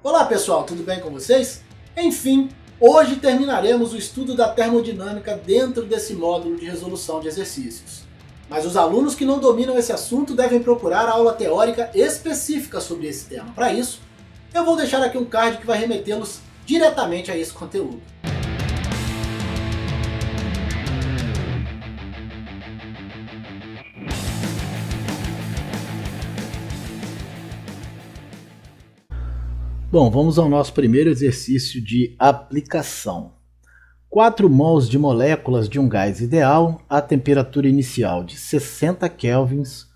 Olá pessoal, tudo bem com vocês? Enfim, hoje terminaremos o estudo da termodinâmica dentro desse módulo de resolução de exercícios. Mas os alunos que não dominam esse assunto devem procurar a aula teórica específica sobre esse tema. Para isso, eu vou deixar aqui um card que vai remetê-los diretamente a esse conteúdo. Bom, vamos ao nosso primeiro exercício de aplicação. 4 mols de moléculas de um gás ideal a temperatura inicial de 60 kelvins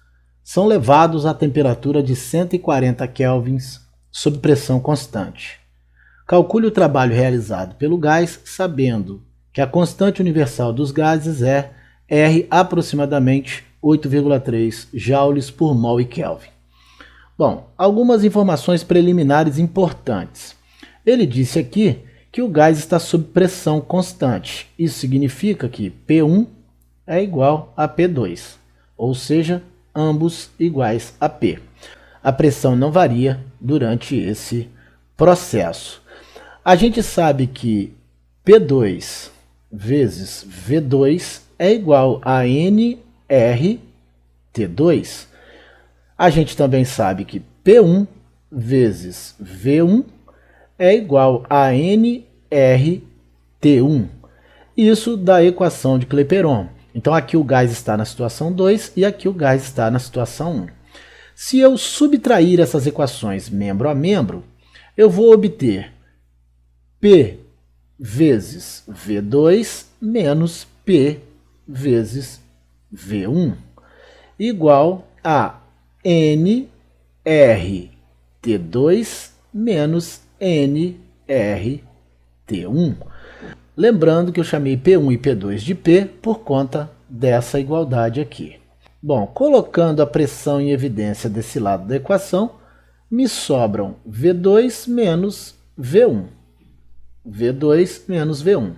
são levados à temperatura de 140 kelvins sob pressão constante. Calcule o trabalho realizado pelo gás, sabendo que a constante universal dos gases é R aproximadamente 8,3 joules por mol e Kelvin. Bom, algumas informações preliminares importantes. Ele disse aqui que o gás está sob pressão constante. Isso significa que P1 é igual a P2, ou seja, ambos iguais a P. A pressão não varia durante esse processo. A gente sabe que P2 vezes V2 é igual a nRT2. A gente também sabe que P1 vezes V1 é igual a nRT1. Isso da equação de Clapeyron. Então aqui o gás está na situação 2 e aqui o gás está na situação 1. Se eu subtrair essas equações membro a membro, eu vou obter P vezes V2 menos P vezes V1 igual a nRT2 menos nRT1. Lembrando que eu chamei P1 e P2 de P por conta dessa igualdade aqui. Bom, colocando a pressão em evidência desse lado da equação, me sobram V2 menos V1. V2 menos V1.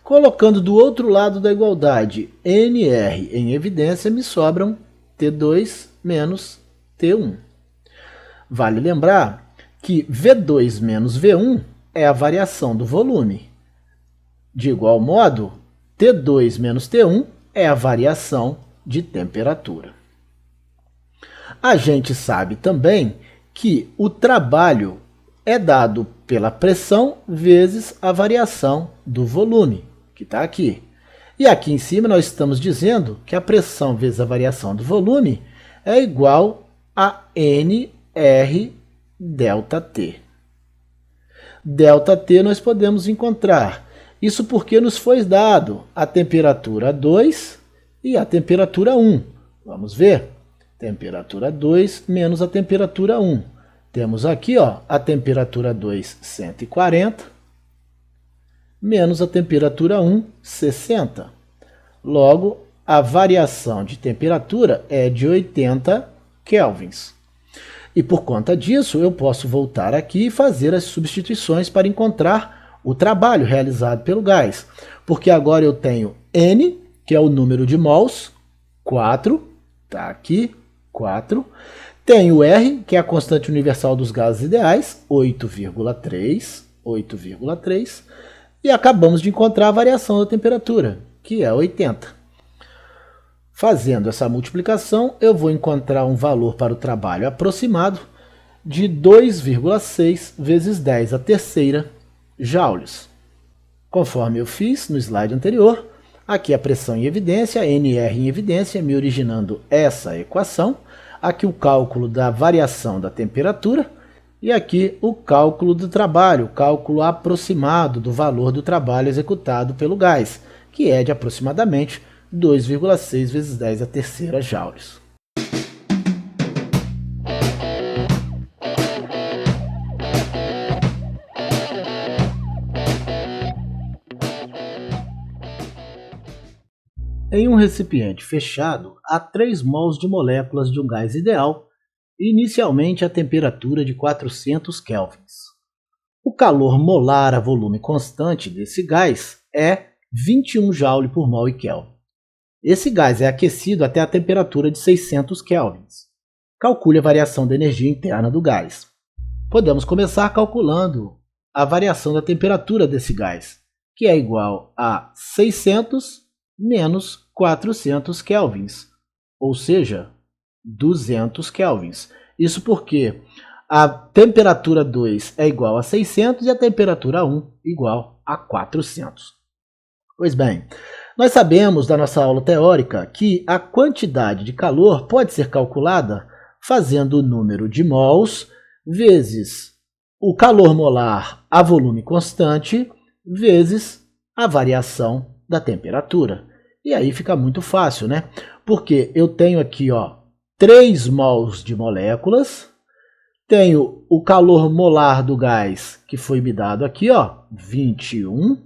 Colocando do outro lado da igualdade NR em evidência, me sobram T2 menos T1. Vale lembrar que V2 menos V1 é a variação do volume. De igual modo, T2 menos T1 é a variação de temperatura. A gente sabe também que o trabalho é dado pela pressão vezes a variação do volume, que está aqui. E aqui em cima nós estamos dizendo que a pressão vezes a variação do volume é igual a nR ΔT. ΔT nós podemos encontrar. Isso porque nos foi dado a temperatura 2 e a temperatura 1. Vamos ver? Temperatura 2 menos a temperatura 1. Temos aqui a temperatura 2, 140. Menos a temperatura 1, 60. Logo, a variação de temperatura é de 80 kelvins. E por conta disso, eu posso voltar aqui e fazer as substituições para encontrar o trabalho realizado pelo gás. Porque agora eu tenho N, que é o número de mols, 4, está aqui, 4. Tenho R, que é a constante universal dos gases ideais, 8,3. E acabamos de encontrar a variação da temperatura, que é 80. Fazendo essa multiplicação, eu vou encontrar um valor para o trabalho aproximado de 2,6 vezes 10 à terceira joules. Conforme eu fiz no slide anterior, aqui a pressão em evidência, NR em evidência, me originando essa equação. Aqui o cálculo da variação da temperatura. E aqui o cálculo do trabalho, o cálculo aproximado do valor do trabalho executado pelo gás, que é de aproximadamente 2,6 vezes 10 à terceira joules. Em um recipiente fechado, há 3 mols de moléculas de um gás ideal, inicialmente a temperatura de 400 kelvins. O calor molar a volume constante desse gás é 21 joule por mol e Kelvin. Esse gás é aquecido até a temperatura de 600 kelvins. Calcule a variação da energia interna do gás. podemos começar calculando a variação da temperatura desse gás, que é igual a 600 menos 400 kelvins, ou seja, 200 kelvins. Isso porque a temperatura 2 é igual a 600 e a temperatura 1 igual a 400. Pois bem, nós sabemos da nossa aula teórica que a quantidade de calor pode ser calculada fazendo o número de mols vezes o calor molar a volume constante vezes a variação da temperatura. E aí fica muito fácil, né? Porque eu tenho aqui, 3 mols de moléculas, tenho o calor molar do gás que foi me dado aqui, 21,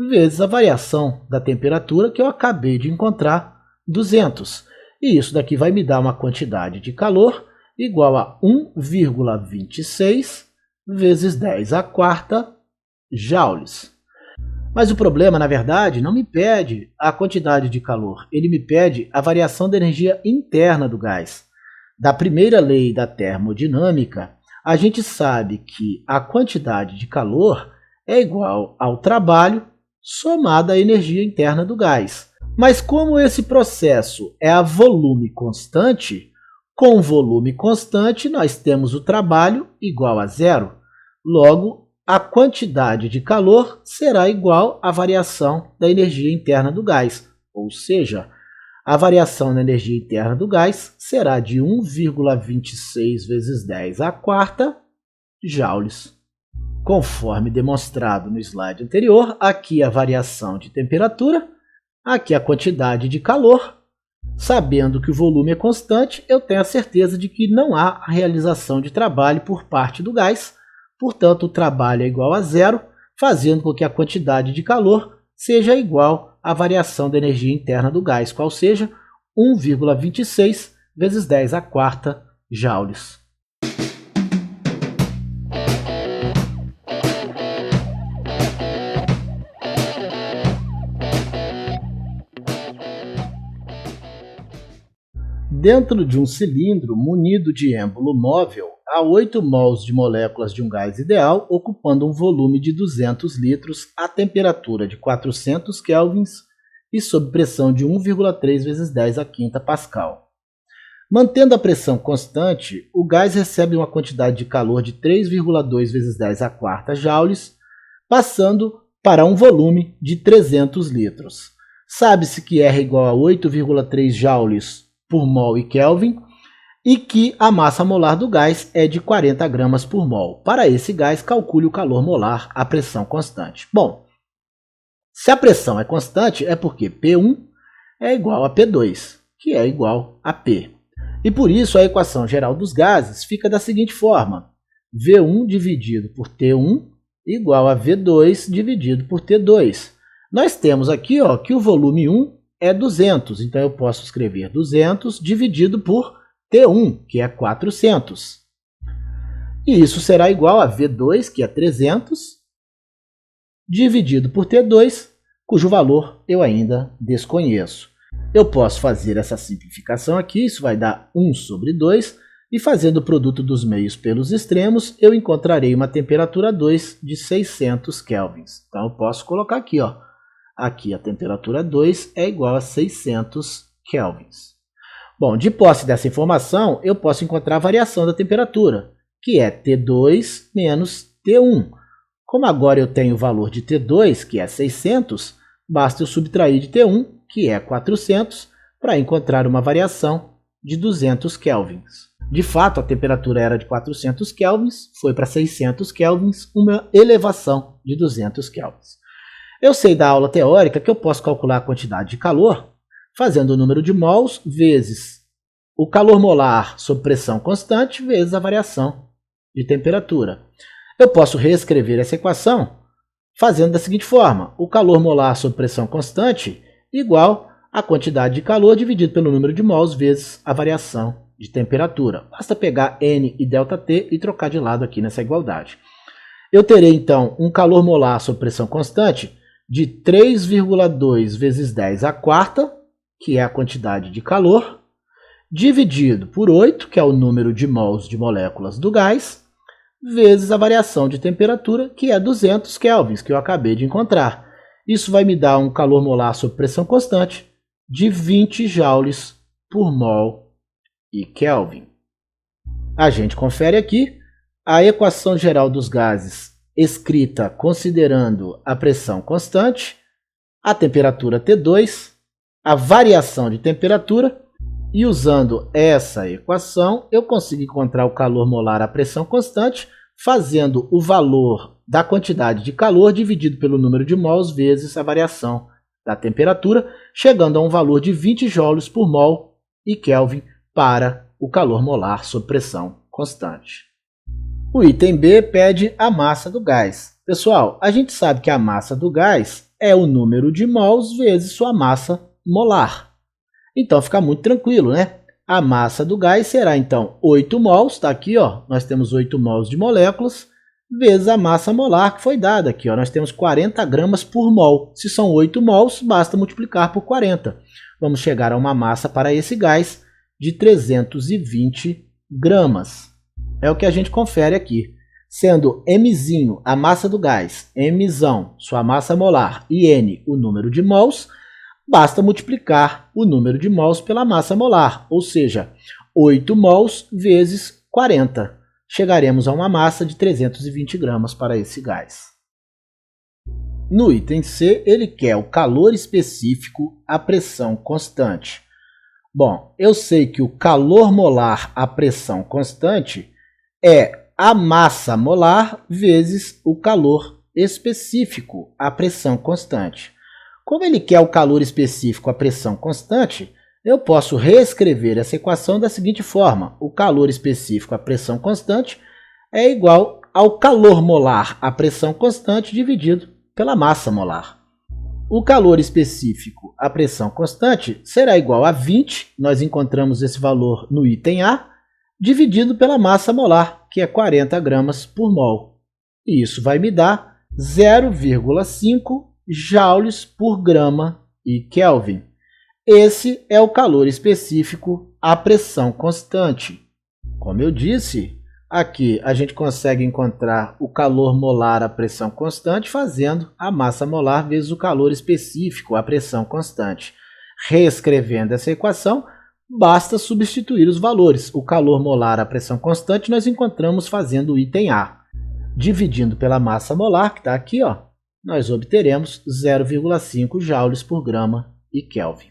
vezes a variação da temperatura que eu acabei de encontrar, 200. E isso daqui vai me dar uma quantidade de calor igual a 1,26 vezes 10 à quarta joules. Mas o problema, na verdade, não me pede a quantidade de calor, ele me pede a variação da energia interna do gás. Da primeira lei da termodinâmica, a gente sabe que a quantidade de calor é igual ao trabalho somado à energia interna do gás. Mas como esse processo é a volume constante, com volume constante nós temos o trabalho igual a zero. Logo, a quantidade de calor será igual à variação da energia interna do gás, ou seja, a variação da energia interna do gás será de 1,26 vezes 10 à quarta joules. Conforme demonstrado no slide anterior, aqui a variação de temperatura, aqui a quantidade de calor. Sabendo que o volume é constante, eu tenho a certeza de que não há a realização de trabalho por parte do gás, portanto o trabalho é igual a zero, fazendo com que a quantidade de calor seja igual à variação da energia interna do gás, qual seja 1,26 vezes 10 à quarta joules. Dentro de um cilindro munido de êmbolo móvel, há 8 mols de moléculas de um gás ideal, ocupando um volume de 200 litros a temperatura de 400 kelvins e sob pressão de 1,3 vezes 10 à quinta pascal. Mantendo a pressão constante, o gás recebe uma quantidade de calor de 3,2 vezes 10 à quarta joules, passando para um volume de 300 litros. Sabe-se que R igual a 8,3 joules por mol e Kelvin, e que a massa molar do gás é de 40 gramas por mol. Para esse gás, calcule o calor molar à pressão constante. Bom, se a pressão é constante, é porque P1 é igual a P2, que é igual a P. E por isso a equação geral dos gases fica da seguinte forma: V1 dividido por T1 igual a V2 dividido por T2. Nós temos aqui que o volume 1 é 200, então eu posso escrever 200 dividido por T1, que é 400. E isso será igual a V2, que é 300, dividido por T2, cujo valor eu ainda desconheço. Eu posso fazer essa simplificação aqui, isso vai dar 1 sobre 2, e fazendo o produto dos meios pelos extremos, eu encontrarei uma temperatura 2 de 600 kelvins. Então eu posso colocar aqui, aqui a temperatura 2 é igual a 600 kelvins. Bom, de posse dessa informação, eu posso encontrar a variação da temperatura, que é T2 menos T1. Como agora eu tenho o valor de T2, que é 600, basta eu subtrair de T1, que é 400, para encontrar uma variação de 200 kelvins. De fato, a temperatura era de 400 kelvins, foi para 600 kelvins, uma elevação de 200 kelvins. Eu sei da aula teórica que eu posso calcular a quantidade de calor fazendo o número de mols vezes o calor molar sob pressão constante vezes a variação de temperatura. Eu posso reescrever essa equação fazendo da seguinte forma: o calor molar sob pressão constante igual a quantidade de calor dividido pelo número de mols vezes a variação de temperatura. Basta pegar N e ΔT e trocar de lado aqui nessa igualdade. Eu terei então um calor molar sob pressão constante de 3,2 vezes 10 à quarta, que é a quantidade de calor, dividido por 8, que é o número de mols de moléculas do gás, vezes a variação de temperatura, que é 200 kelvins, que eu acabei de encontrar. Isso vai me dar um calor molar sob pressão constante de 20 joules por mol e Kelvin. A gente confere aqui a equação geral dos gases escrita considerando a pressão constante, a temperatura T2, a variação de temperatura, e usando essa equação eu consigo encontrar o calor molar à pressão constante fazendo o valor da quantidade de calor dividido pelo número de mols vezes a variação da temperatura, chegando a um valor de 20 joules por mol e Kelvin para o calor molar sob pressão constante. O item B pede a massa do gás. Pessoal, a gente sabe que a massa do gás é o número de mols vezes sua massa molar. Então fica muito tranquilo, né? A massa do gás será então 8 mols, está aqui, ó, nós temos 8 mols de moléculas, vezes a massa molar que foi dada aqui, ó, nós temos 40 gramas por mol. Se são 8 mols, basta multiplicar por 40. Vamos chegar a uma massa para esse gás de 320 gramas. É o que a gente confere aqui. Sendo Mzinho a massa do gás, Mzão sua massa molar e N o número de mols, basta multiplicar o número de mols pela massa molar, ou seja, 8 mols vezes 40. Chegaremos a uma massa de 320 gramas para esse gás. No item C, ele quer o calor específico à pressão constante. Bom, eu sei que o calor molar à pressão constante é a massa molar vezes o calor específico à pressão constante. Como ele quer o calor específico à pressão constante, eu posso reescrever essa equação da seguinte forma. O calor específico à pressão constante é igual ao calor molar à pressão constante dividido pela massa molar. O calor específico à pressão constante será igual a 20, nós encontramos esse valor no item A, dividido pela massa molar, que é 40 gramas por mol. E isso vai me dar 0,5 joules por grama e Kelvin. Esse é o calor específico à pressão constante. Como eu disse, aqui a gente consegue encontrar o calor molar à pressão constante fazendo a massa molar vezes o calor específico à pressão constante. Reescrevendo essa equação, basta substituir os valores. O calor molar à pressão constante nós encontramos fazendo o item A. Dividindo pela massa molar, que está aqui, ó, nós obteremos 0,5 joules por grama e Kelvin.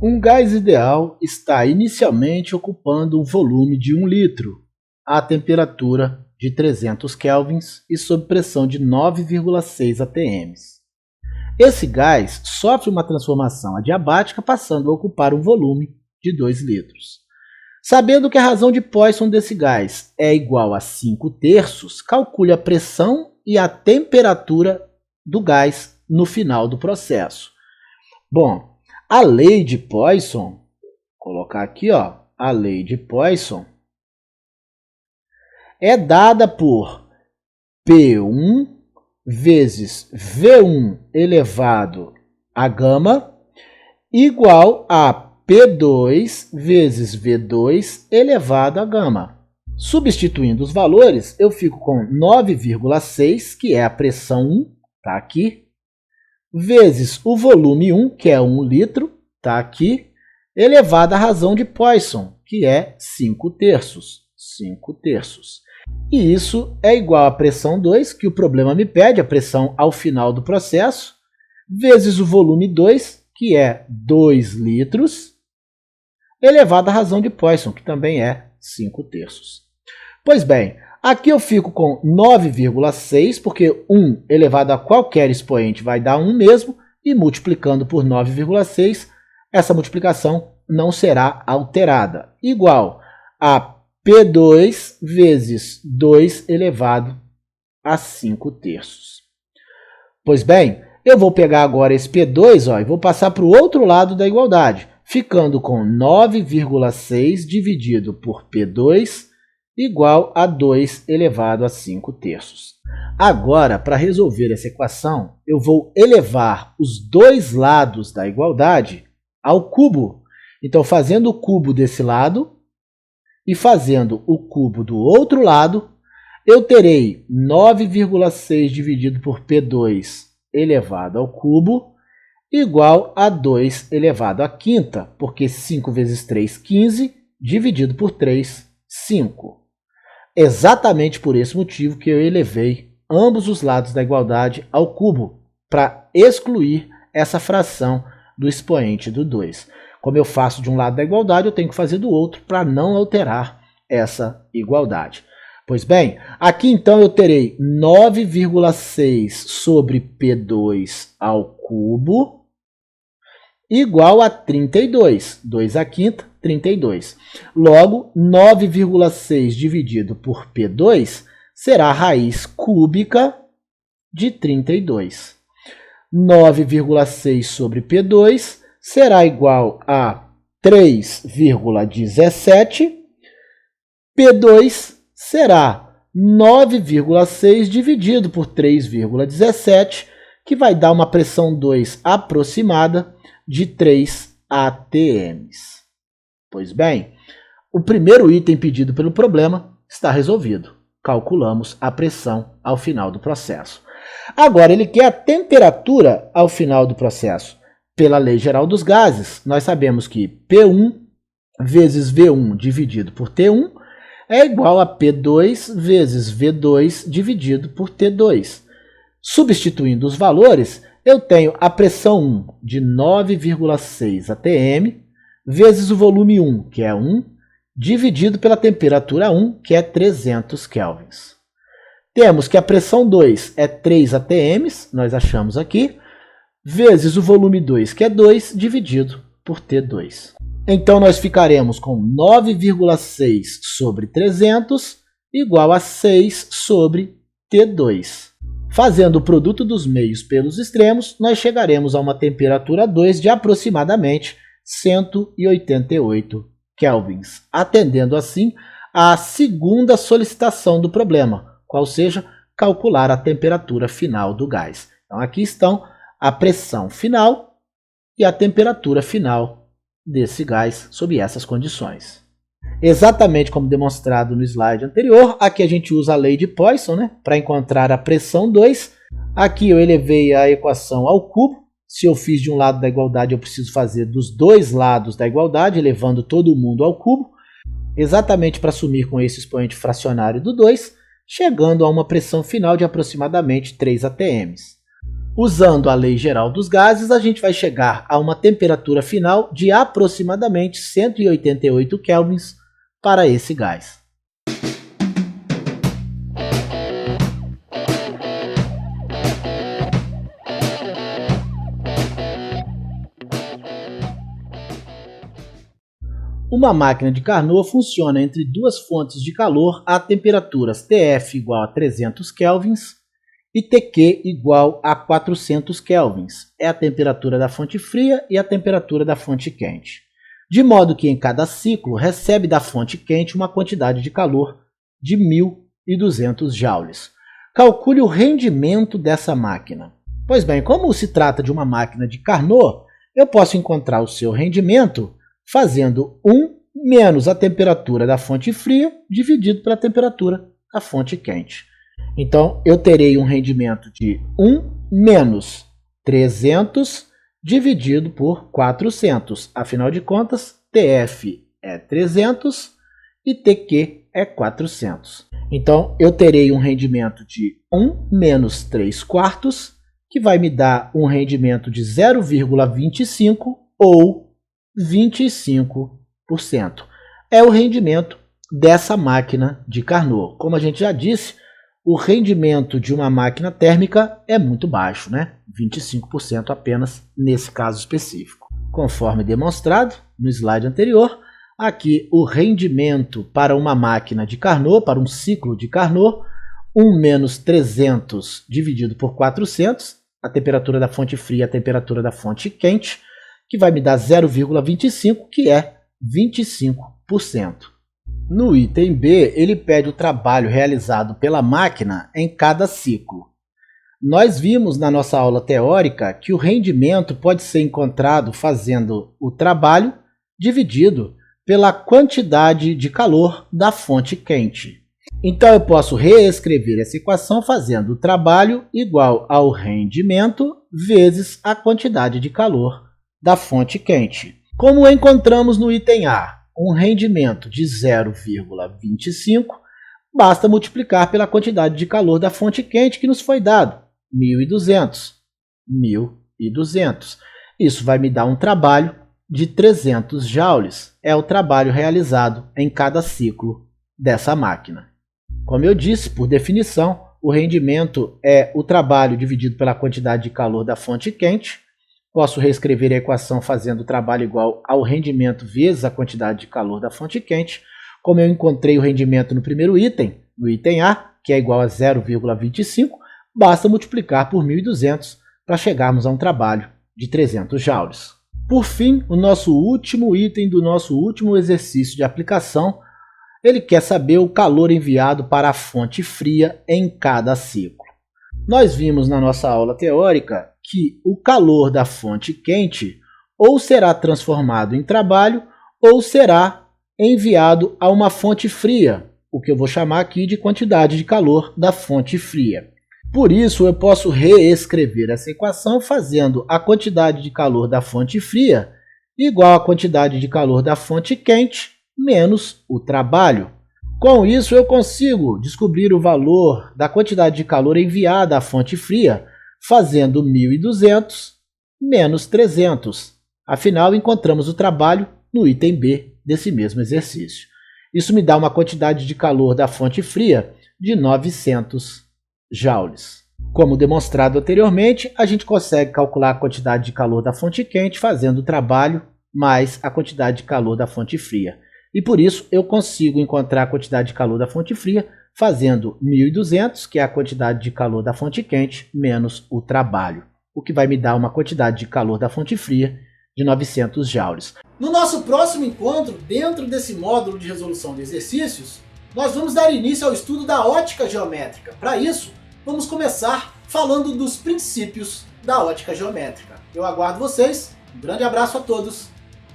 Um gás ideal está inicialmente ocupando um volume de 1 litro, a temperatura de 300 kelvins e sob pressão de 9,6 atm. Esse gás sofre uma transformação adiabática passando a ocupar um volume de 2 litros. Sabendo que a razão de Poisson desse gás é igual a 5/3, calcule a pressão e a temperatura do gás no final do processo. Bom, a lei de Poisson, vou colocar aqui, ó, a lei de Poisson é dada por P1 vezes V1 elevado a gama igual a P2 vezes V2 elevado a gama. Substituindo os valores, eu fico com 9,6, que é a pressão 1, está aqui, vezes o volume 1, que é 1 litro, está aqui, elevado à razão de Poisson, que é 5/3. 5/3. E isso é igual à pressão 2, que o problema me pede, a pressão ao final do processo, vezes o volume 2, que é 2 litros, elevado à razão de Poisson, que também é 5/3. Pois bem, aqui eu fico com 9,6, porque 1 elevado a qualquer expoente vai dar 1 mesmo, e multiplicando por 9,6, essa multiplicação não será alterada. Igual a P2 vezes 2 elevado a 5/3. Pois bem, eu vou pegar agora esse P2, ó, e vou passar para o outro lado da igualdade, ficando com 9,6 dividido por P2 igual a 2 elevado a 5/3. Agora, para resolver essa equação, eu vou elevar os dois lados da igualdade ao cubo. Então, fazendo o cubo desse lado e fazendo o cubo do outro lado, eu terei 9,6 dividido por P2 elevado ao cubo igual a 2 elevado à quinta, porque 5 vezes 3, 15, dividido por 3, 5. Exatamente por esse motivo que eu elevei ambos os lados da igualdade ao cubo, para excluir essa fração do expoente do 2. Como eu faço de um lado da igualdade, eu tenho que fazer do outro para não alterar essa igualdade. Pois bem, aqui então eu terei 9,6 sobre P2 ao cubo igual a 32. 2 à quinta, 32. Logo, 9,6 dividido por P2 será a raiz cúbica de 32. 9,6 sobre P2 será igual a 3,17. P2 será 9,6 dividido por 3,17, que vai dar uma pressão 2 aproximada de 3 atms. Pois bem, o primeiro item pedido pelo problema está resolvido. Calculamos a pressão ao final do processo. Agora, ele quer a temperatura ao final do processo. Pela lei geral dos gases, nós sabemos que P1 vezes V1 dividido por T1 é igual a P2 vezes V2 dividido por T2. Substituindo os valores, eu tenho a pressão 1 de 9,6 atm vezes o volume 1, que é 1, dividido pela temperatura 1, que é 300 kelvins. Temos que a pressão 2 é 3 atm, nós achamos aqui, vezes o volume 2, que é 2, dividido por T2. Então, nós ficaremos com 9,6 sobre 300 igual a 6 sobre T2. Fazendo o produto dos meios pelos extremos, nós chegaremos a uma temperatura 2 de aproximadamente 188 kelvins, atendendo assim à segunda solicitação do problema, qual seja calcular a temperatura final do gás. Então, aqui estão a pressão final e a temperatura final desse gás sob essas condições. Exatamente como demonstrado no slide anterior, aqui a gente usa a lei de Poisson, né, para encontrar a pressão 2. Aqui eu elevei a equação ao cubo. Se eu fiz de um lado da igualdade, eu preciso fazer dos dois lados da igualdade, elevando todo mundo ao cubo, exatamente para assumir com esse expoente fracionário do 2, chegando a uma pressão final de aproximadamente 3 atm. Usando a lei geral dos gases, a gente vai chegar a uma temperatura final de aproximadamente 188 kelvins para esse gás. Uma máquina de Carnot funciona entre duas fontes de calor a temperaturas TF igual a 300 kelvins e TQ igual a 400 kelvins. É a temperatura da fonte fria e a temperatura da fonte quente. De modo que em cada ciclo recebe da fonte quente uma quantidade de calor de 1.200 joules. Calcule o rendimento dessa máquina. Pois bem, como se trata de uma máquina de Carnot, eu posso encontrar o seu rendimento fazendo 1 menos a temperatura da fonte fria dividido pela temperatura da fonte quente. Então, eu terei um rendimento de 1 menos 300 dividido por 400. Afinal de contas, TF é 300 e TQ é 400. Então, eu terei um rendimento de 1 menos 3 quartos, que vai me dar um rendimento de 0,25 ou 25%. É o rendimento dessa máquina de Carnot. Como a gente já disse, o rendimento de uma máquina térmica é muito baixo, né? 25% apenas nesse caso específico. Conforme demonstrado no slide anterior, aqui o rendimento para uma máquina de Carnot, para um ciclo de Carnot, 1 menos 300 dividido por 400, a temperatura da fonte fria e a temperatura da fonte quente, que vai me dar 0,25, que é 25%. No item B, ele pede o trabalho realizado pela máquina em cada ciclo. Nós vimos na nossa aula teórica que o rendimento pode ser encontrado fazendo o trabalho dividido pela quantidade de calor da fonte quente. Então eu posso reescrever essa equação fazendo o trabalho igual ao rendimento vezes a quantidade de calor da fonte quente. Como encontramos no item A um rendimento de 0,25, basta multiplicar pela quantidade de calor da fonte quente que nos foi dado, 1.200. 1.200. Isso vai me dar um trabalho de 300 joules. É o trabalho realizado em cada ciclo dessa máquina. Como eu disse, por definição, o rendimento é o trabalho dividido pela quantidade de calor da fonte quente. Posso reescrever a equação fazendo o trabalho igual ao rendimento vezes a quantidade de calor da fonte quente. Como eu encontrei o rendimento no primeiro item, no item A, que é igual a 0,25, basta multiplicar por 1.200 para chegarmos a um trabalho de 300 joules. Por fim, o nosso último item do nosso último exercício de aplicação, ele quer saber o calor enviado para a fonte fria em cada ciclo. Nós vimos na nossa aula teórica que o calor da fonte quente ou será transformado em trabalho ou será enviado a uma fonte fria, o que eu vou chamar aqui de quantidade de calor da fonte fria. Por isso, eu posso reescrever essa equação fazendo a quantidade de calor da fonte fria igual à quantidade de calor da fonte quente menos o trabalho. Com isso, eu consigo descobrir o valor da quantidade de calor enviada à fonte fria fazendo 1.200 menos 300. Afinal, encontramos o trabalho no item B desse mesmo exercício. Isso me dá uma quantidade de calor da fonte fria de 900 joules. Como demonstrado anteriormente, a gente consegue calcular a quantidade de calor da fonte quente fazendo o trabalho mais a quantidade de calor da fonte fria. E por isso eu consigo encontrar a quantidade de calor da fonte fria fazendo 1.200, que é a quantidade de calor da fonte quente, menos o trabalho, o que vai me dar uma quantidade de calor da fonte fria de 900 joules. No nosso próximo encontro, dentro desse módulo de resolução de exercícios, nós vamos dar início ao estudo da ótica geométrica. Para isso, vamos começar falando dos princípios da ótica geométrica. Eu aguardo vocês, um grande abraço a todos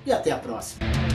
e até a próxima.